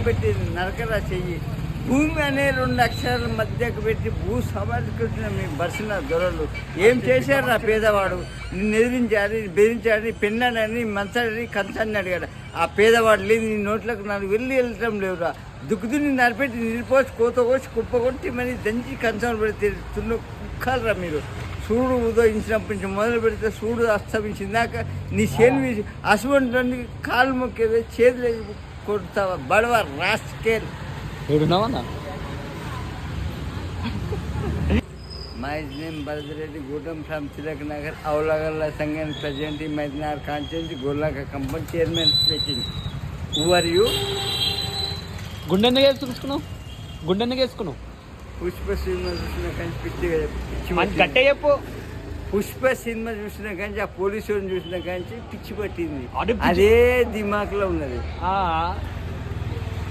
పెట్టి నరకరా చెయ్యి. భూమి అనే 2 అక్షరాల మధ్యకు పెట్టి భూ సమాధికృష్ణ మీ బర్సిన దొరలు ఏం చేశారు నా పేదవాడు? నిన్ను ఎదిరించాడు, బెదిరించాడు, పెన్నాడని మంచాడని కంచాన్ని అడిగాడు. ఆ పేదవాడు లేదు నీ నోట్లకు నాకు వెళ్ళటం లేవురా. దుక్కుదుని నరిపెట్టి నిలిపోసి కోత కోసి కుప్ప కొట్టి మరి దంచి కంచం పెడితే కుక్కలరా మీరు. సూర్యుడు ఉదయించినప్పటి నుంచి మొదలు పెడితే సూర్యుడు అస్తమించిందాక నీ చేను అసువంటి కాలు మొక్కేది చేతులు కొడతావా బడవ rascal. My name Bhadrareddy Gautam from Tilak Nagar, Aulagala Sangan, President in Maidnar Constituency, Golaka Company Chairman speaking. Who are you? గుండెందుకు వేసుకున్నావు? గుండెందుకు వేసుకున్నావు? పుష్ప సినిమా చూసిన కానీ పిచ్చి గట్టే చెప్పు. పుష్ప సినిమా చూసిన కానీ ఆ పోలీసు చూసిన కానీ పిచ్చి పట్టింది. అదే దిమాక్లో ఉన్నది.